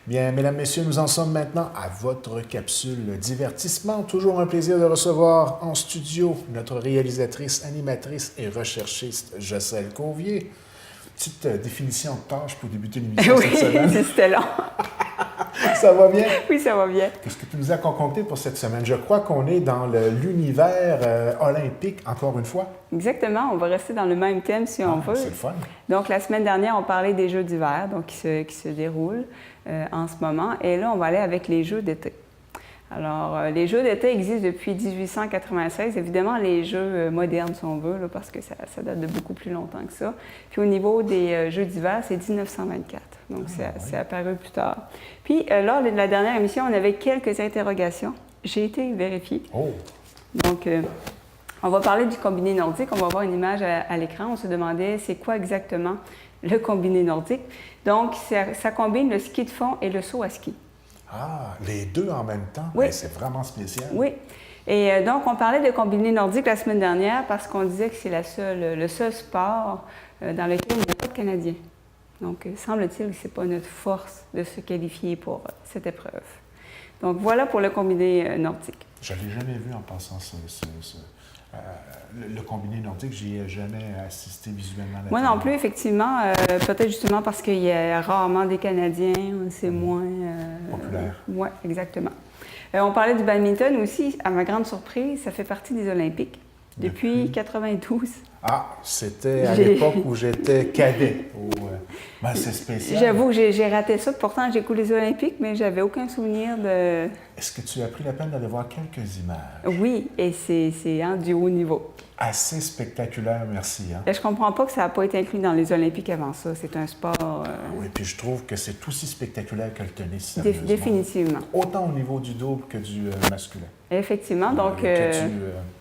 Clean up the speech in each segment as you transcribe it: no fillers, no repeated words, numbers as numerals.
Bien, mesdames, messieurs, nous en sommes maintenant à votre capsule divertissement. Toujours un plaisir de recevoir en studio notre réalisatrice, animatrice et recherchiste Jocelyne Convier. Petite définition de tâche pour débuter l'émission cette semaine. Oui, c'était long. Ça va bien? Oui, ça va bien. Qu'est-ce que tu nous as concocté pour cette semaine? Je crois qu'on est dans l'univers olympique, encore une fois. Exactement, on va rester dans le même thème si on veut. C'est le fun. Donc, la semaine dernière, on parlait des Jeux d'hiver, donc qui se déroulent en ce moment. Et là, on va aller avec les Jeux d'été. Alors, les Jeux d'été existent depuis 1896. Évidemment, les Jeux modernes, si on veut, là, parce que ça date de beaucoup plus longtemps que ça. Puis au niveau des Jeux d'hiver, c'est 1924. Donc, c'est apparu plus tard. Puis, lors de la dernière émission, on avait quelques interrogations. J'ai été vérifiée. Oh! Donc, on va parler du combiné nordique. On va voir une image à l'écran. On se demandait c'est quoi exactement le combiné nordique. Donc, ça combine le ski de fond et le saut à ski. Ah, les deux en même temps? Oui. Ben, c'est vraiment spécial. Oui. Et donc, on parlait de combiné nordique la semaine dernière parce qu'on disait que c'est le seul sport dans lequel il n'y a pas de Canadiens. Donc, semble-t-il que ce n'est pas notre force de se qualifier pour cette épreuve. Donc, voilà pour le combiné nordique. Je ne l'ai jamais vu en passant le combiné nordique. J'y ai jamais assisté visuellement. Moi non plus, effectivement. Peut-être justement parce qu'il y a rarement des Canadiens, c'est moins... populaire. Oui, exactement. On parlait du badminton aussi. À ma grande surprise, ça fait partie des Olympiques depuis 92. Ah, c'était à l'époque où j'étais cadet. Ben, c'est spécial. J'avoue que j'ai raté ça. Pourtant, j'ai couru les Olympiques, mais j'avais aucun souvenir de... Est-ce que tu as pris la peine d'aller voir quelques images? Oui, et c'est du haut niveau. Assez spectaculaire, merci. Hein? Je comprends pas que ça n'a pas été inclus dans les Olympiques avant ça. C'est un sport... Oui, puis je trouve que c'est aussi spectaculaire que le tennis. Définitivement. Autant au niveau du double que du masculin. Effectivement, donc...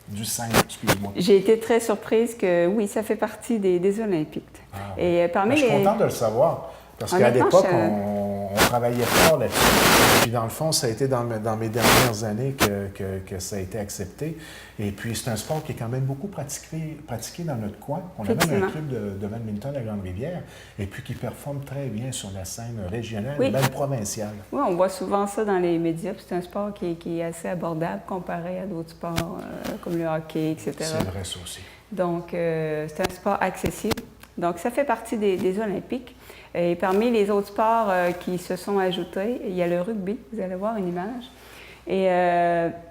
du simple, excuse-moi. J'ai été très surprise que, oui, ça fait partie des Olympiques. Ah, et parmi je suis content de le savoir, parce qu'à l'époque, on travaillait fort là-dessus. Puis dans le fond, ça a été dans mes dernières années que ça a été accepté. Et puis c'est un sport qui est quand même beaucoup pratiqué dans notre coin. On a même un club de badminton à Grande-Rivière, et puis qui performe très bien sur la scène régionale et même provinciale. Oui, on voit souvent ça dans les médias. C'est un sport qui est assez abordable comparé à d'autres sports comme le hockey, etc. C'est vrai, ça aussi. Donc, c'est un sport accessible. Donc, ça fait partie des Olympiques. Et parmi les autres sports qui se sont ajoutés, il y a le rugby. Vous allez voir une image. Et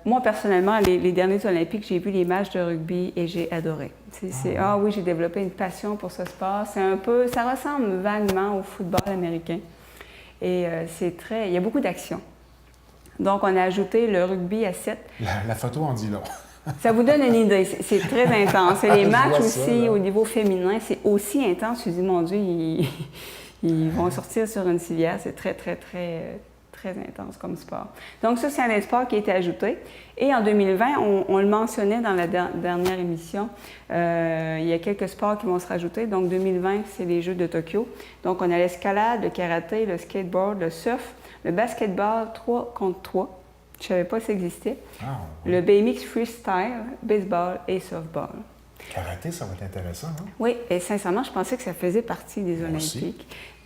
moi, personnellement, les derniers Olympiques, j'ai vu les matchs de rugby et j'ai adoré. Ah oui, j'ai développé une passion pour ce sport. Ça ressemble vaguement au football américain. Et il y a beaucoup d'action. Donc, on a ajouté le rugby à 7. La photo en dit long. Ça vous donne une idée, c'est très intense. Et les matchs aussi, au niveau féminin, c'est aussi intense. Je me dis, mon Dieu, ils vont sortir sur une civière. C'est très, très, très, très intense comme sport. Donc ça, c'est un des sports qui a été ajouté. Et en 2020, on le mentionnait dans la dernière émission, il y a quelques sports qui vont se rajouter. Donc 2020, c'est les Jeux de Tokyo. Donc on a l'escalade, le karaté, le skateboard, le surf, le basketball 3 contre 3. Je ne savais pas que ça existait. Oui. Le BMX freestyle, baseball et softball. Karaté, ça va être intéressant, non? Oui, et sincèrement, je pensais que ça faisait partie des Olympiques. Aussi.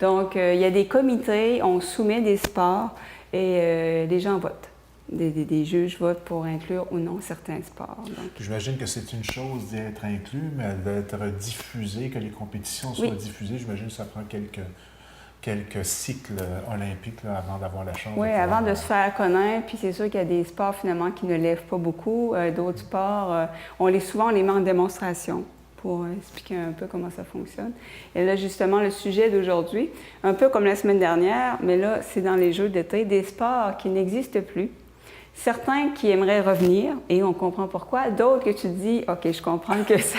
Donc, il y a des comités, on soumet des sports et les gens votent. Des juges votent pour inclure ou non certains sports. J'imagine que c'est une chose d'être inclus, mais d'être diffusé, que les compétitions soient diffusées. J'imagine que ça prend quelques cycles olympiques là, avant d'avoir la chance. Oui, avant de se faire connaître. Puis c'est sûr qu'il y a des sports finalement qui ne lèvent pas beaucoup. D'autres sports, souvent on les met en démonstration pour expliquer un peu comment ça fonctionne. Et là, justement, le sujet d'aujourd'hui, un peu comme la semaine dernière, mais là, c'est dans les Jeux d'été, des sports qui n'existent plus. Certains qui aimeraient revenir, et on comprend pourquoi. D'autres que tu te dis, OK, je comprends que ça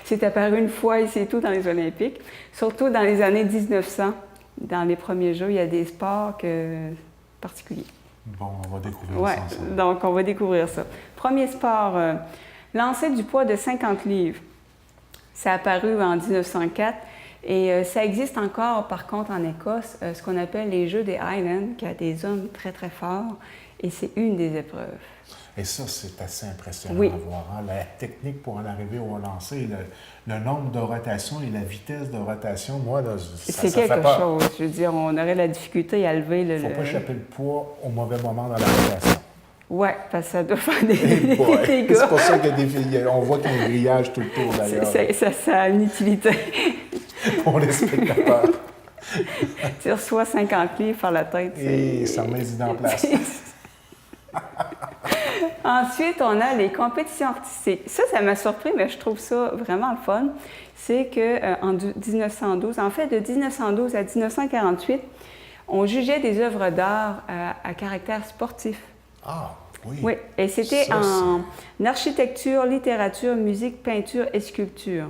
c'est apparu une fois et c'est tout dans les Olympiques. Surtout dans les années 1900, dans les premiers Jeux, il y a des sports particuliers. Bon, on va découvrir ça ensemble. Donc, on va découvrir ça. Premier sport, lancer du poids de 50 livres. Ça a apparu en 1904. Et ça existe encore, par contre, en Écosse, ce qu'on appelle les Jeux des Highlands, qui a des hommes très, très forts. Et c'est une des épreuves. Et ça, c'est assez impressionnant Oui. à voir. Hein? La technique pour en arriver au lancer, le nombre de rotations et la vitesse de rotation, moi, là, C'est ça fait quelque peur. chose. Je veux dire, on aurait la difficulté à lever Il ne faut pas échapper le poids au mauvais moment dans la rotation. Oui, parce que ça doit faire des Hey boy! dégâts. C'est pour ça qu'il y a des filles. On voit qu'il y a un grillage tout le tour, d'ailleurs. Ça a une utilité. Pour les spectateurs. Tu reçois 50 livres par la tête. Et ça met les idées en place. Ensuite, on a les compétitions artistiques. Ça m'a surpris, mais je trouve ça vraiment le fun. C'est qu'en 1912, en fait, de 1912 à 1948, on jugeait des œuvres d'art à caractère sportif. Ah, oui. Oui, et c'était en architecture, littérature, musique, peinture et sculpture.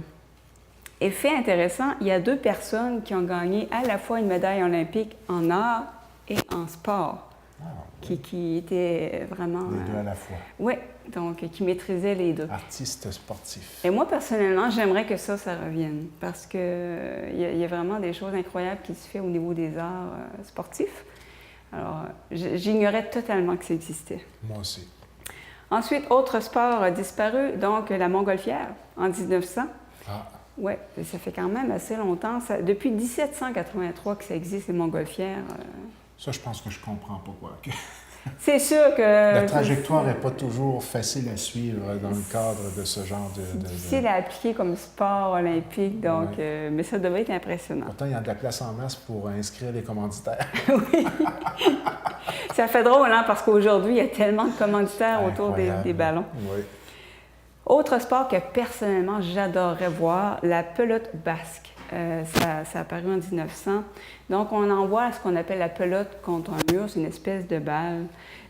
Et fait intéressant, il y a 2 personnes qui ont gagné à la fois une médaille olympique en art et en sport, qui étaient vraiment... Les deux à la fois. Oui, donc qui maîtrisaient les 2. Artistes sportifs. Et moi, personnellement, j'aimerais que ça revienne parce qu'il y a vraiment des choses incroyables qui se font au niveau des arts sportifs. Alors, j'ignorais totalement que ça existait. Moi aussi. Ensuite, autre sport disparu, donc la montgolfière en 1900. Ah. Oui, ça fait quand même assez longtemps. Depuis 1783 que ça existe, les montgolfières. Ça, je pense que je comprends pourquoi. C'est sûr que... La trajectoire n'est pas toujours facile à suivre dans le cadre de ce genre de... difficile à appliquer comme sport olympique, donc, mais ça devait être impressionnant. Pourtant, il y a de la place en masse pour inscrire les commanditaires. Oui. Ça fait drôle, hein, parce qu'aujourd'hui, il y a tellement de commanditaires autour des ballons. Oui. Autre sport que personnellement, j'adorerais voir, la pelote basque. Ça a apparu en 1900. Donc, on envoie ce qu'on appelle la pelote contre un mur, c'est une espèce de balle,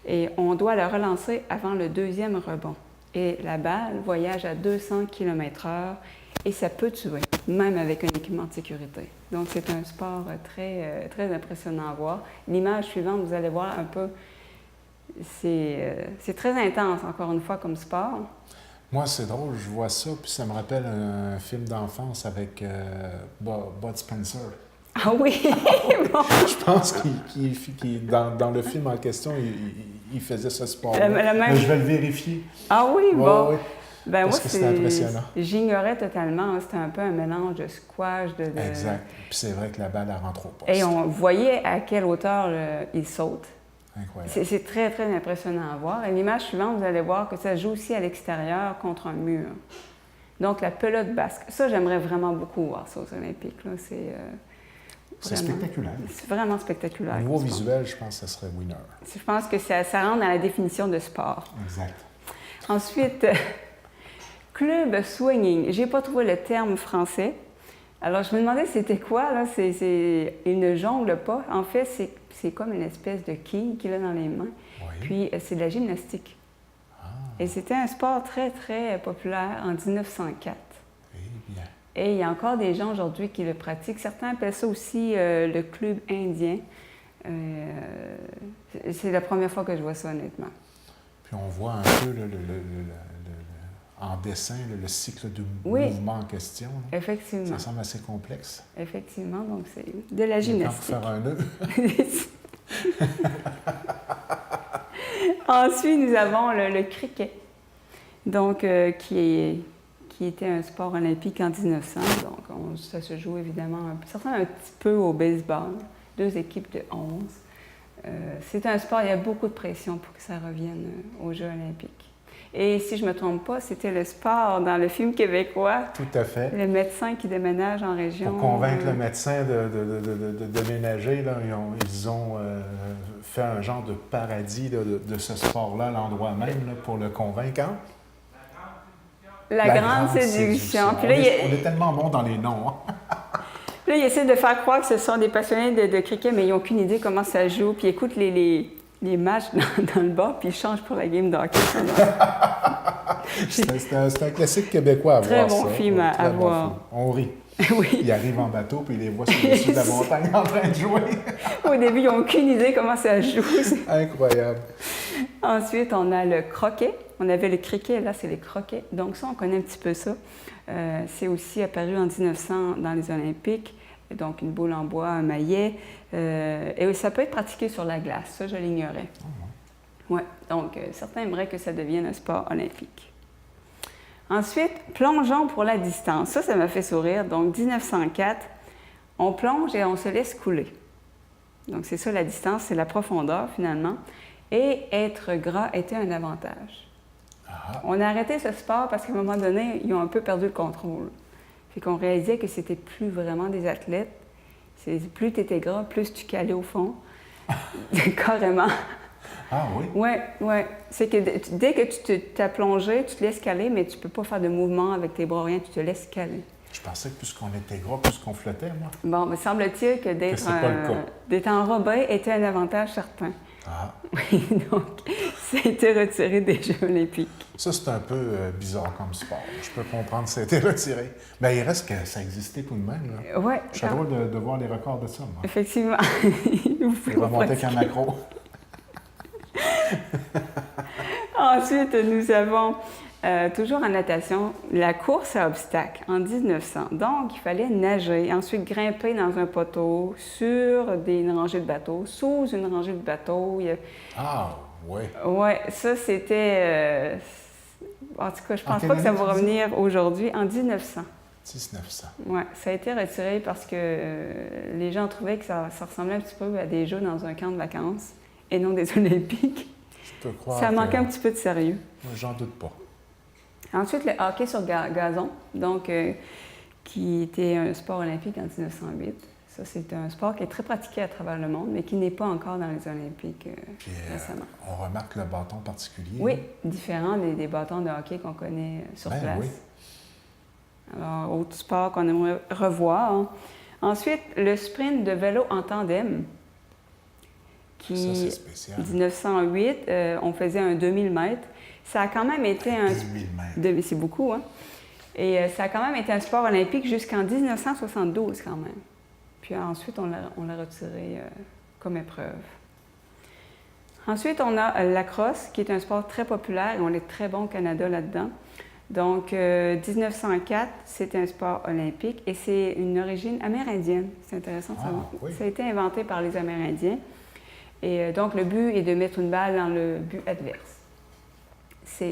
et on doit la relancer avant le 2e rebond. Et la balle voyage à 200 km/h et ça peut tuer, même avec un équipement de sécurité. Donc, c'est un sport très, très impressionnant à voir. L'image suivante, vous allez voir un peu, c'est très intense, encore une fois, comme sport. Moi, c'est drôle, je vois ça, puis ça me rappelle un film d'enfance avec Bud Spencer. Ah oui! Bon. Je pense qu'il dans le film en question, il faisait ce sport-là. Même... Mais je vais le vérifier. Ah oui, bon. Oui. Ben parce moi, que c'était impressionnant. J'ignorais totalement. C'était un peu un mélange de squash, Exact. Puis c'est vrai que la balle, elle rentre au poste. Et on voyait à quelle hauteur il saute. Incroyable. C'est très, très impressionnant à voir. Et l'image suivante, vous allez voir que ça joue aussi à l'extérieur contre un mur. Donc, la pelote basque. Ça, j'aimerais vraiment beaucoup voir ça aux Olympiques. C'est spectaculaire. C'est vraiment spectaculaire. Au niveau visuel, je pense que ça serait winner. Je pense que ça rentre dans la définition de sport. Exact. Ensuite, club swinging. Je n'ai pas trouvé le terme français. Alors, je me demandais c'était quoi, là? Il ne jongle pas. En fait, c'est comme une espèce de quille qu'il a dans les mains. Oui. Puis, c'est de la gymnastique. Ah. Et c'était un sport très, très populaire en 1904. Eh bien. Et il y a encore des gens aujourd'hui qui le pratiquent. Certains appellent ça aussi le club indien. C'est la première fois que je vois ça, honnêtement. Puis on voit un peu en dessin le cycle du mouvement en question. Là. Effectivement. Ça semble assez complexe. Effectivement, donc c'est de la gymnastique. Pour faire un nœud. Ensuite, nous avons le cricket, donc qui était un sport olympique en 1900. Donc, ça se joue évidemment, certains un petit peu au baseball, 2 équipes de 11. C'est un sport, il y a beaucoup de pression pour que ça revienne aux Jeux olympiques. Et si je ne me trompe pas, c'était le sport dans le film québécois. Tout à fait. Le médecin qui déménage en région. Pour convaincre le médecin de déménager, là, ils ont fait un genre de paradis là, de ce sport-là à l'endroit même là, pour le convaincre. Hein? La grande séduction. Puis là, on est tellement bons dans les noms. Hein? Là, ils essaient de faire croire que ce sont des passionnés de cricket, mais ils n'ont aucune idée comment ça joue. Puis ils écoutent les matchs dans le bas, puis ils changent pour la game d'hockey. C'est un classique québécois à voir. Très bon film à voir. Film. On rit. Oui. Ils arrivent en bateau, puis ils les voient sur le dessus de la montagne en train de jouer. Au début, ils n'ont aucune idée comment ça joue. Incroyable. Ensuite, on a le croquet. On avait le cricket, là, c'est les croquets. Donc ça, on connaît un petit peu ça. C'est aussi apparu en 1900 dans les Olympiques. Donc, une boule en bois, un maillet. Et ça peut être pratiqué sur la glace. Ça, je l'ignorais. Oui, donc certains aimeraient que ça devienne un sport olympique. Ensuite, plongeons pour la distance. Ça m'a fait sourire. Donc, 1904, on plonge et on se laisse couler. Donc, c'est ça la distance, c'est la profondeur finalement. Et être gras était un avantage. Ah. On a arrêté ce sport parce qu'à un moment donné, ils ont un peu perdu le contrôle. Fait qu'on réalisait que c'était plus vraiment des athlètes. Plus tu étais gras, plus tu calais au fond. Carrément. Ah oui? Oui. C'est que dès que tu t'as plongé, tu te laisses caler, mais tu ne peux pas faire de mouvement avec tes bras, rien, tu te laisses caler. Je pensais que plus qu'on était gras, plus qu'on flottait, moi. Bon, mais semble-t-il que d'être enrobé était un avantage certain. Ah. Oui, donc, ça a été retiré des Jeux olympiques. Ça, c'est un peu bizarre comme sport. Je peux comprendre que ça a été retiré. Mais il reste que ça existait tout de même. Oui. Je suis drôle de voir les records de ça, moi. Effectivement. Il va monter qu'un macro. Ensuite, nous avons toujours en natation la course à obstacles en 1900. Donc, il fallait nager, ensuite grimper dans un poteau, sur une rangée de bateaux, sous une rangée de bateaux. Ah, oui. Oui, ça, c'était... en tout cas, je pense pas que ça va revenir aujourd'hui, en 1900. 1900. Oui, ça a été retiré parce que les gens trouvaient que ça ressemblait un petit peu à des jeux dans un camp de vacances et non des Olympiques. Je peux croire ça manquait un petit peu de sérieux. J'en doute pas. Ensuite, le hockey sur gazon, donc, qui était un sport olympique en 1908. Ça, c'est un sport qui est très pratiqué à travers le monde, mais qui n'est pas encore dans les Olympiques récemment. On remarque le bâton particulier. Oui, différent des bâtons de hockey qu'on connaît sur place. Oui. Alors, autre sport qu'on aimerait revoir. Hein. Ensuite, le sprint de vélo en tandem, qui, ça, c'est spécial. 1908, on faisait un 2000 mètres. Ça a quand même été 2000 mètres. C'est beaucoup, hein? Et ça a quand même été un sport olympique jusqu'en 1972, quand même. Puis ensuite, on l'a retiré comme épreuve. Ensuite, on a la crosse, qui est un sport très populaire et on est très bon au Canada là-dedans. Donc, 1904, c'est un sport olympique et c'est une origine amérindienne. C'est intéressant de savoir. Oui. Ça a été inventé par les Amérindiens. Et donc, le but est de mettre une balle dans le but adverse.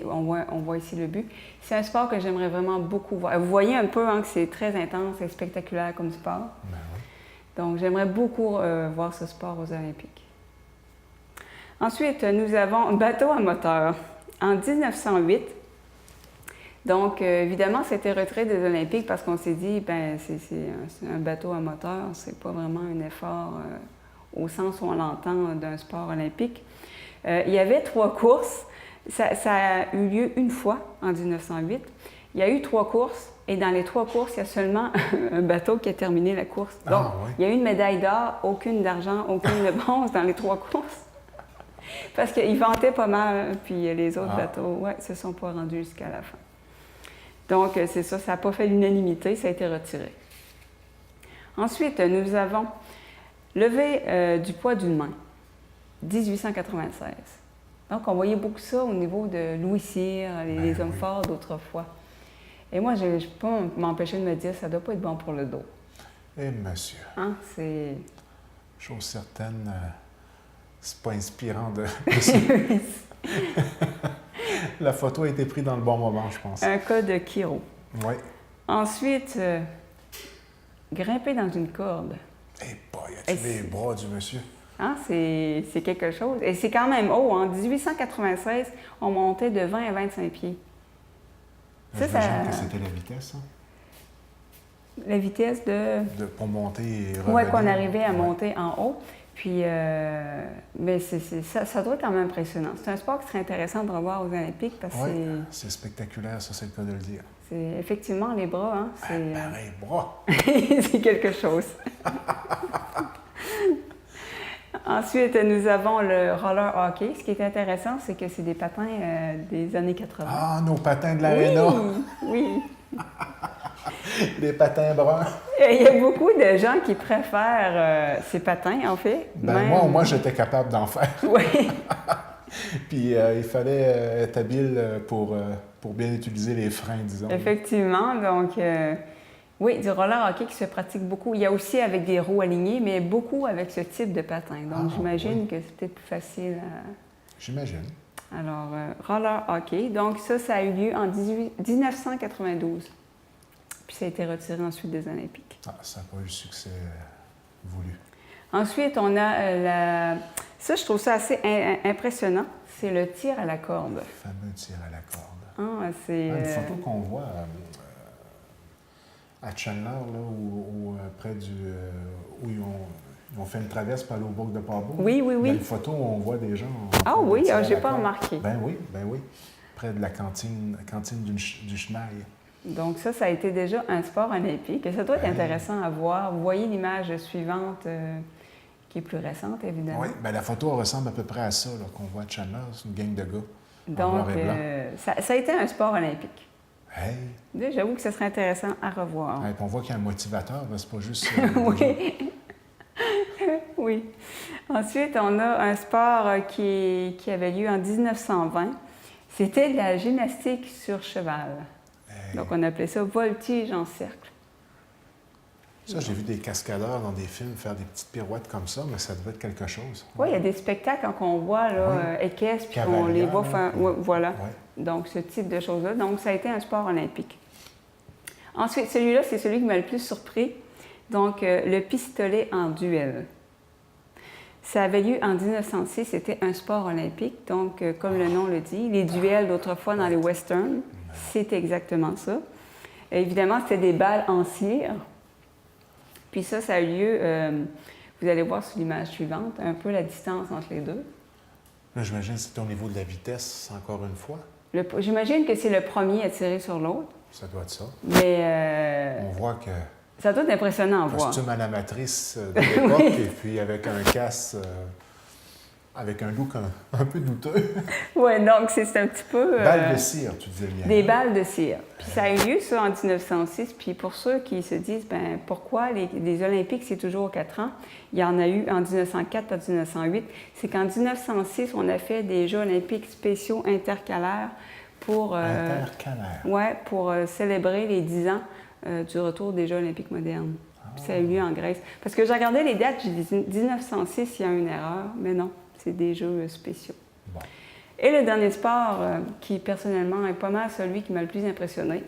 On voit ici le but. C'est un sport que j'aimerais vraiment beaucoup voir. Vous voyez un peu que c'est très intense et spectaculaire comme sport. Ben oui. Donc, j'aimerais beaucoup voir ce sport aux Olympiques. Ensuite, nous avons un bateau à moteur. En 1908, donc, évidemment, c'était retiré des Olympiques parce qu'on s'est dit, c'est un bateau à moteur, c'est pas vraiment un effort au sens où on l'entend d'un sport olympique. Il y avait 3 courses. Ça a eu lieu une fois en 1908. Il y a eu 3 courses et dans les 3 courses, il y a seulement un bateau qui a terminé la course. Donc, il y a eu une médaille d'or, aucune d'argent, aucune de bronze dans les 3 courses. Parce qu'ils vantaient pas mal, puis les autres bateaux, se sont pas rendus jusqu'à la fin. Donc, c'est ça, ça n'a pas fait l'unanimité, ça a été retiré. Ensuite, nous avons levé du poids d'une main, 1896. Donc, on voyait beaucoup ça au niveau de Louis Cyr, les hommes forts d'autrefois. Et moi, je ne peux pas m'empêcher de me dire, ça ne doit pas être bon pour le dos. Eh, monsieur. Hein? C'est... Chose certaine, c'est pas inspirant de... La photo a été prise dans le bon moment, je pense. Un cas de chiro. Oui. Ensuite, grimper dans une corde. Eh boy, as-tu les bras du monsieur? Hein? C'est quelque chose. Et c'est quand même haut. En 1896, on montait de 20 à 25 pieds. J'imagine que c'était la vitesse, hein? La vitesse pour monter et revenir. Oui, qu'on arrivait à monter en haut. Puis, mais ça doit être quand même impressionnant. C'est un sport qui serait intéressant de revoir aux Olympiques parce que c'est spectaculaire, ça, c'est le cas de le dire. C'est effectivement les bras, hein. C'est pareil, bras! c'est quelque chose. Ensuite, nous avons le roller hockey. Ce qui est intéressant, c'est que c'est des patins des années 80. Ah, nos patins de l'aréna! Oui! Des patins bruns. Il y a beaucoup de gens qui préfèrent ces patins, en fait. Moi, j'étais capable d'en faire. Oui. Puis il fallait être habile pour bien utiliser les freins, disons. Effectivement. Donc, oui, du roller hockey qui se pratique beaucoup. Il y a aussi avec des roues alignées, mais beaucoup avec ce type de patin. Donc, j'imagine que c'est peut-être plus facile à... J'imagine. Alors, roller hockey. Donc, ça a eu lieu en 1992. Puis ça a été retiré ensuite des Olympiques. Ah, ça n'a pas eu le succès voulu. Ensuite, on a ça, je trouve ça assez impressionnant. C'est le tir à la corde. Le fameux tir à la corde. Ah, c'est... Une photo qu'on voit à Chandler, là, près du... où ils ont fait une traverse pour aller au bouc de Pabot. Oui, oui, oui. Il y a une photo où on voit des gens... Ah oui, j'ai pas remarqué. Ben oui. Près de la cantine du Chenail. Donc ça a été déjà un sport olympique. Ça doit être intéressant à voir. Vous voyez l'image suivante qui est plus récente, évidemment. Oui, bien, la photo ressemble à peu près à ça qu'on voit à Chandler. C'est une gang de gars. Donc, ça a été un sport olympique. Hey! J'avoue que ce serait intéressant à revoir. Hey, on voit qu'il y a un motivateur, c'est pas juste... Oui. Oui. Ensuite, on a un sport qui avait lieu en 1920. C'était de la gymnastique sur cheval. Hey. Donc, on appelait ça voltige en cercle. Ça, j'ai vu des cascadeurs dans des films faire des petites pirouettes comme ça, mais ça devait être quelque chose. Oui, il y a des spectacles qu'on voit équestres, puis qu'on les voit faire... Oui, voilà. Oui. Donc, ce type de choses-là. Donc, ça a été un sport olympique. Ensuite, celui-là, c'est celui qui m'a le plus surpris. Donc, le pistolet en duel. Ça avait lieu en 1906, c'était un sport olympique. Donc, comme le nom le dit, les duels d'autrefois dans les westerns, c'était exactement ça. Évidemment, c'était des balles en cire. Puis ça a eu lieu, vous allez voir sur l'image suivante, un peu la distance entre les deux. Là, j'imagine que c'est au niveau de la vitesse, encore une fois. J'imagine que c'est le premier à tirer sur l'autre. Ça doit être ça. Mais... on voit que... Ça doit être impressionnant à voir. Costume à la matrice de l'époque, et puis avec un casque, avec un look un peu douteux. Oui, donc c'est un petit peu... balles de cire, tu disais bien. Des balles de cire. Puis ça a eu lieu, ça, en 1906. Puis pour ceux qui se disent, ben pourquoi les Olympiques, c'est toujours 4 ans, il y en a eu en 1904 à 1908. C'est qu'en 1906, on a fait des Jeux olympiques spéciaux intercalaires pour... intercalaires? Oui, pour célébrer les 10 ans du retour des Jeux olympiques modernes. Puis ça a eu lieu en Grèce. Parce que j'ai regardé les dates, j'ai dit 1906, il y a une erreur, mais non. C'est des jeux spéciaux. Bon. Et le dernier sport qui, personnellement, est pas mal celui qui m'a le plus impressionné.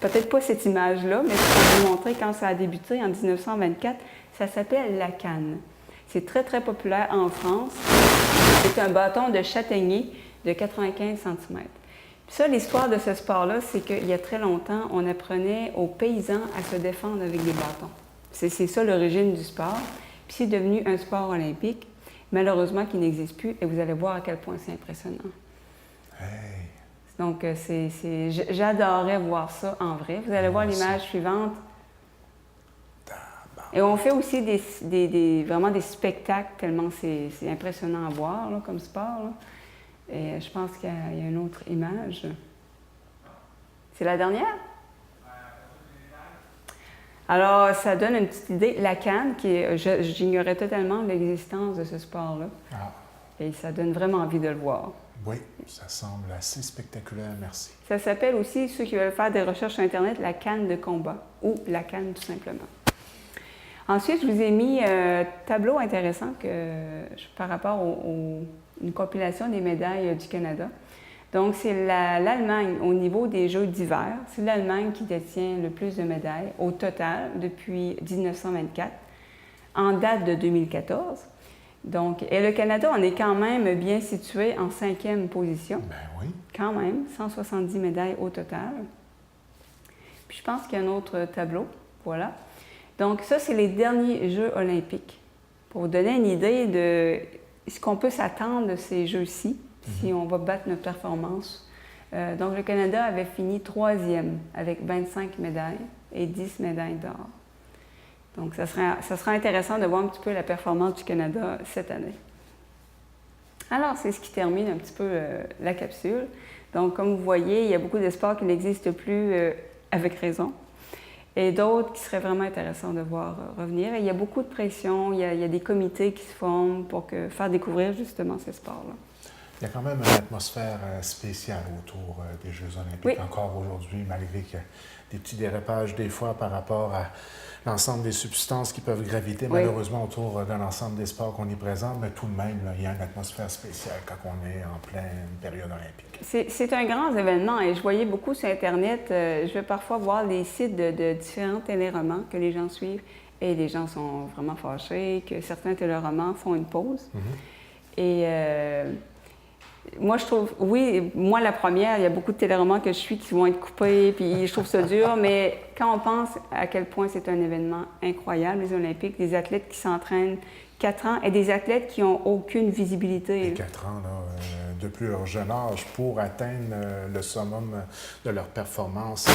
Peut-être pas cette image-là, mais je peux vous montrer quand ça a débuté en 1924. Ça s'appelle la canne. C'est très, très populaire en France. C'est un bâton de châtaignier de 95 cm. Puis ça, l'histoire de ce sport-là, c'est qu'il y a très longtemps, on apprenait aux paysans à se défendre avec des bâtons. C'est ça l'origine du sport. Puis c'est devenu un sport olympique. Malheureusement, qui n'existe plus, et vous allez voir à quel point c'est impressionnant. Hey. Donc, j'adorais voir ça en vrai. Vous allez voir l'image suivante. Et on fait aussi vraiment des spectacles, tellement c'est impressionnant à voir là, comme sport. Là. Et je pense qu'il y a une autre image. C'est la dernière? Alors, ça donne une petite idée. La canne, j'ignorais totalement l'existence de ce sport-là. Ah. Et ça donne vraiment envie de le voir. Oui, ça semble assez spectaculaire, merci. Ça s'appelle aussi, ceux qui veulent faire des recherches sur Internet, la canne de combat ou la canne tout simplement. Ensuite, je vous ai mis un tableau intéressant par rapport à une compilation des médailles du Canada. Donc, c'est l'Allemagne au niveau des Jeux d'hiver. C'est l'Allemagne qui détient le plus de médailles au total depuis 1924, en date de 2014. Donc, et le Canada, on est quand même bien situé en 5e position. Ben oui. Quand même, 170 médailles au total. Puis je pense qu'il y a un autre tableau. Voilà. Donc, ça, c'est les derniers Jeux olympiques. Pour vous donner une idée de ce qu'on peut s'attendre de ces Jeux-ci, si on va battre notre performance. Donc, le Canada avait fini 3e avec 25 médailles et 10 médailles d'or. Donc, ça sera intéressant de voir un petit peu la performance du Canada cette année. Alors, c'est ce qui termine un petit peu la capsule. Donc, comme vous voyez, il y a beaucoup de sports qui n'existent plus avec raison et d'autres qui seraient vraiment intéressants de voir revenir. Et il y a beaucoup de pression, il y a des comités qui se forment pour faire découvrir justement ces sports-là. Il y a quand même une atmosphère spéciale autour des Jeux olympiques, Oui. encore aujourd'hui, malgré qu'il y a des petits dérapages des fois par rapport à l'ensemble des substances qui peuvent graviter Oui. malheureusement autour de l'ensemble des sports qu'on y présente, mais tout de même, là, il y a une atmosphère spéciale quand on est en pleine période olympique. C'est un grand événement et je voyais beaucoup sur Internet, je vais parfois voir les sites de différents téléromans que les gens suivent et les gens sont vraiment fâchés que certains téléromans font une pause. Et moi, je trouve, oui, moi, la première, il y a beaucoup de téléromans que je suis qui vont être coupés, puis je trouve ça dur, mais quand on pense à quel point c'est un événement incroyable, les Olympiques, des athlètes qui s'entraînent 4 ans et des athlètes qui n'ont aucune visibilité. Et 4 ans, là, depuis leur jeune âge, pour atteindre le summum de leur performance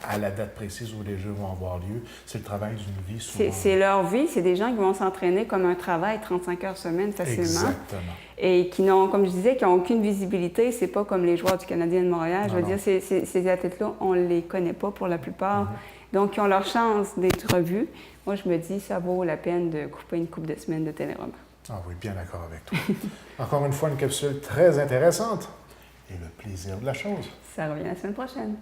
à la date précise où les Jeux vont avoir lieu, c'est le travail d'une vie souvent. C'est leur vie, c'est des gens qui vont s'entraîner comme un travail 35 heures semaine facilement. Exactement. Et qui n'ont, comme je disais, qui n'ont aucune visibilité. C'est pas comme les joueurs du Canadien de Montréal. Je veux dire, ces athlètes-là, on ne les connaît pas pour la plupart. Donc, ils ont leur chance d'être revus. Moi, je me dis, ça vaut la peine de couper une couple de semaines de téléroman. Ah oui, bien d'accord avec toi. Encore une fois, une capsule très intéressante et le plaisir de la chose. Ça revient la semaine prochaine.